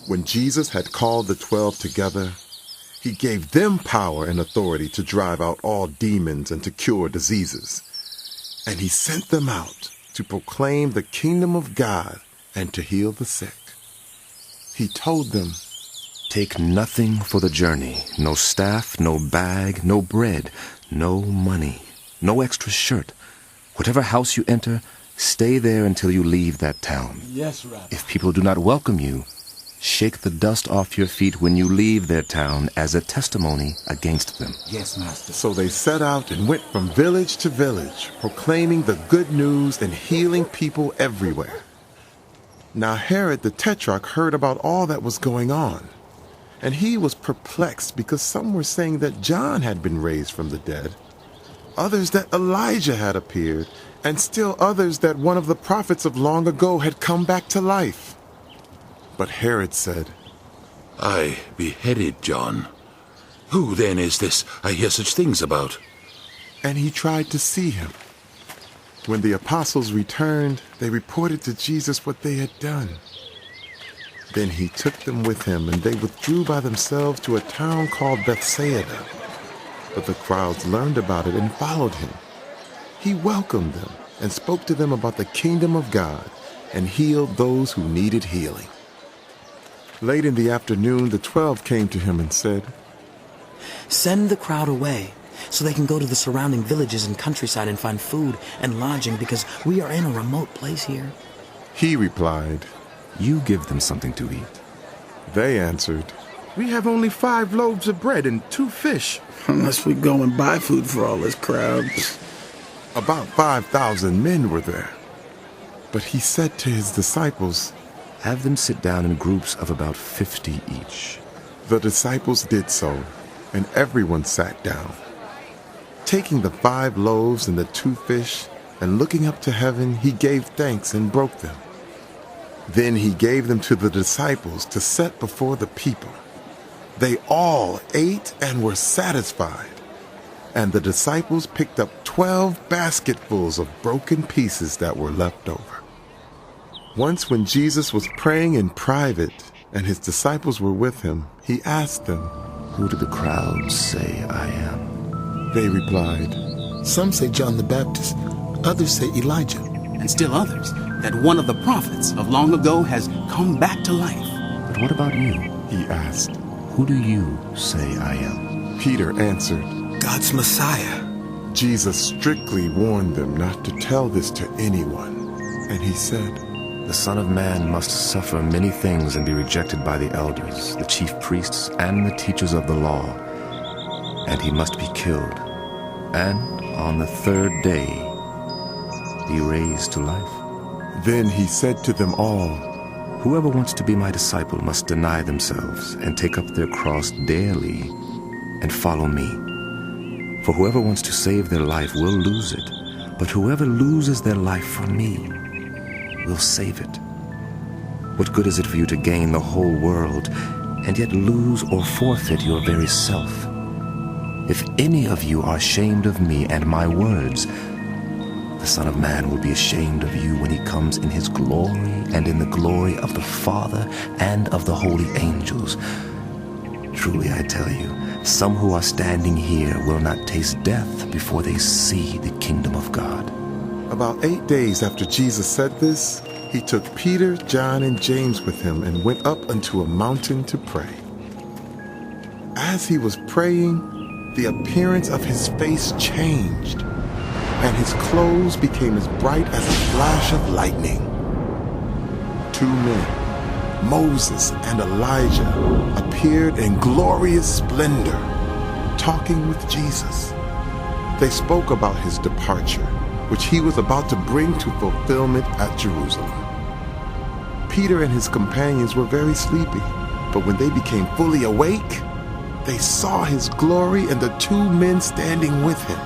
When Jesus had called the 12 together, he gave them power and authority to drive out all demons and to cure diseases. And he sent them out to proclaim the kingdom of God and to heal the sick. He told them, "Take nothing for the journey, no staff, no bag, no bread, no money, no extra shirt. Whatever house you enter, stay there until you leave that town. Yes, Rabbi. If people do not welcome you, shake the dust off your feet when you leave their town as a testimony against them." Yes, Master. So they set out and went from village to village, proclaiming the good news and healing people everywhere. Now Herod the Tetrarch heard about all that was going on, and he was perplexed because some were saying that John had been raised from the dead, others that Elijah had appeared, and still others that one of the prophets of long ago had come back to life. But Herod said, "I beheaded John. Who then is this I hear such things about?" and he tried to see him. When the apostles returned, they reported to Jesus what they had done. Then he took them with him, and they withdrew by themselves to a town called Bethsaida. But the crowds learned about it and followed him. He welcomed them and spoke to them about the kingdom of God and healed those who needed healing. Late in the afternoon, the 12 came to him and said, "Send the crowd away so they can go to the surrounding villages and countryside and find food and lodging because we are in a remote place here." He replied, "You give them something to eat." They answered, "We have only 5 loaves of bread and 2 fish. Unless we go and buy food for all this crowd." About 5,000 men were there. But he said to his disciples, "Have them sit down in groups of about 50 each." The disciples did so, and everyone sat down. Taking the 5 loaves and the 2 fish, and looking up to heaven, he gave thanks and broke them. Then he gave them to the disciples to set before the people. They all ate and were satisfied. And the disciples picked up 12 basketfuls of broken pieces that were left over. Once when Jesus was praying in private and his disciples were with him, he asked them, "Who do the crowds say I am?" They replied, "Some say John the Baptist, others say Elijah, And still others, that one of the prophets of long ago has come back to life." "But what about you?" he asked. "Who do you say I am?" Peter answered, God's Messiah." Jesus strictly warned them not to tell this to anyone. And he said, "The Son of Man must suffer many things and be rejected by the elders, the chief priests, and the teachers of the law. And he must be killed, and on the 3rd day be raised to life." Then he said to them all, "Whoever wants to be my disciple must deny themselves and take up their cross daily and follow me. For whoever wants to save their life will lose it, but whoever loses their life for me will save it. What good is it for you to gain the whole world and yet lose or forfeit your very self? If any of you are ashamed of me and my words, the Son of Man will be ashamed of you when he comes in his glory and in the glory of the Father and of the holy angels. Truly I tell you, some who are standing here will not taste death before they see the kingdom of God." About 8 days after Jesus said this, he took Peter, John, and James with him and went up unto a mountain to pray. As he was praying, the appearance of his face changed, and his clothes became as bright as a flash of lightning. 2 men, Moses and Elijah, appeared in glorious splendor, talking with Jesus. They spoke about his departure, which he was about to bring to fulfillment at Jerusalem. Peter and his companions were very sleepy, but when they became fully awake, they saw his glory and the 2 men standing with him.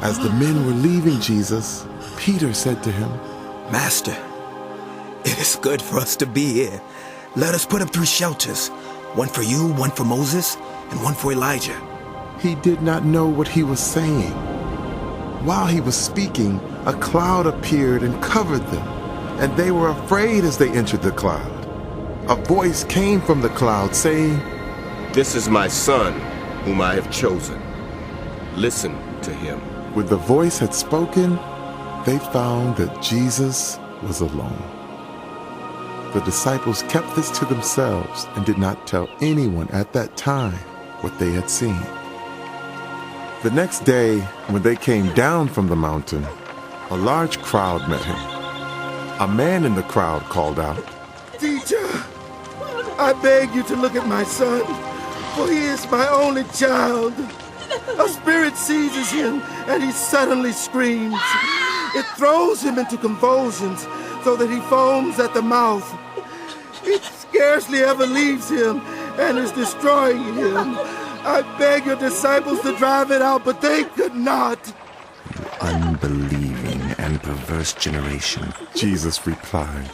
As the men were leaving Jesus, Peter said to him, "Master, it is good for us to be here. Let us put up 3 shelters, one for you, one for Moses, and one for Elijah." He did not know what he was saying. While he was speaking, a cloud appeared and covered them, and they were afraid as they entered the cloud. a voice came from the cloud saying, "This is my son, whom I have chosen. Listen to him." When the voice had spoken, they found that Jesus was alone. The disciples kept this to themselves and did not tell anyone at that time what they had seen. The next day, when they came down from the mountain, a large crowd met him. A man in the crowd called out, Teacher, I beg you to look at my son, for he is my only child. A spirit seizes him, and he suddenly screams. It throws him into convulsions, so that he foams at the mouth. It scarcely ever leaves him, and is destroying him. I beg your disciples to drive it out, but they could not. Unbelieving and perverse generation, Jesus replied,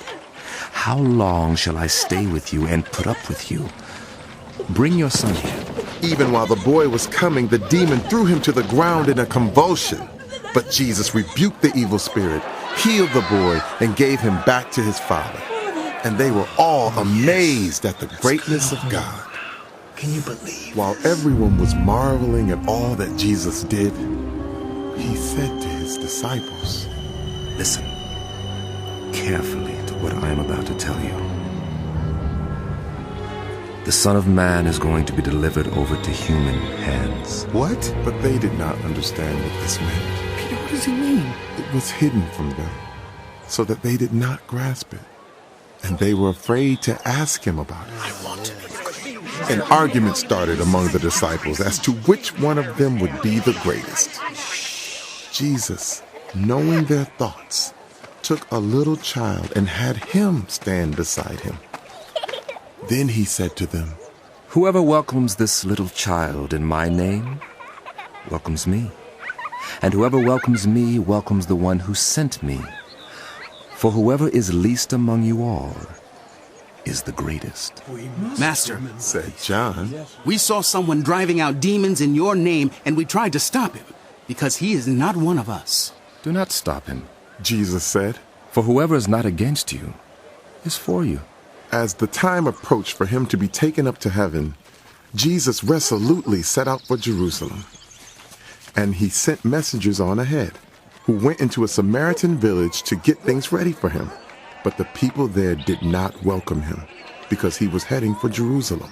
how long shall I stay with you and put up with you? Bring your son here. Even while the boy was coming, the demon threw him to the ground in a convulsion. But Jesus rebuked the evil spirit, healed the boy, and gave him back to his father. And they were all amazed at the greatness of God. Can you believe? While everyone was marveling at all that Jesus did, he said to his disciples, Listen carefully to what I am about to tell you. The Son of Man is going to be delivered over to human hands. What? But they did not understand what this meant. Peter, what does he mean? It was hidden from them, so that they did not grasp it. And they were afraid to ask him about it. I want to be. An argument started among the disciples as to which one of them would be the greatest. Jesus, knowing their thoughts, took a little child and had him stand beside him. Then he said to them, Whoever welcomes this little child in my name welcomes me. And whoever welcomes me welcomes the one who sent me. For whoever is least among you all is the greatest. Master, said John, we saw someone driving out demons in your name, and we tried to stop him, because he is not one of us. Do not stop him, Jesus said. for whoever is not against you is for you. As the time approached for him to be taken up to heaven, Jesus resolutely set out for Jerusalem. And he sent messengers on ahead, who went into a Samaritan village to get things ready for him. But the people there did not welcome him, because he was heading for Jerusalem.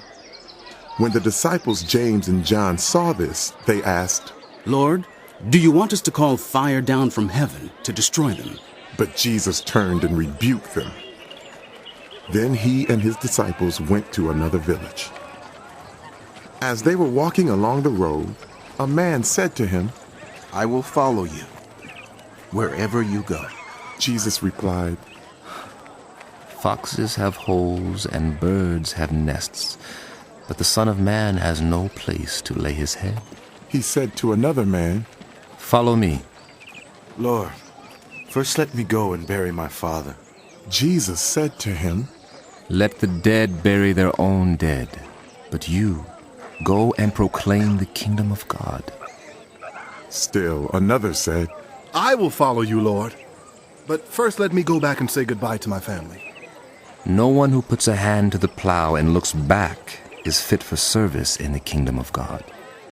When the disciples James and John saw this, they asked, Lord, do you want us to call fire down from heaven to destroy them? But Jesus turned and rebuked them. Then he and his disciples went to another village. As they were walking along the road, a man said to him, I will follow you wherever you go. Jesus replied, Foxes have holes and birds have nests, but the Son of Man has no place to lay his head. He said to another man, Follow me. Lord, first let me go and bury my father. Jesus said to him, Let the dead bury their own dead, but you go and proclaim the kingdom of God. Still another said, I will follow you, Lord. But first let me go back and say goodbye to my family. No one who puts a hand to the plow and looks back is fit for service in the kingdom of God.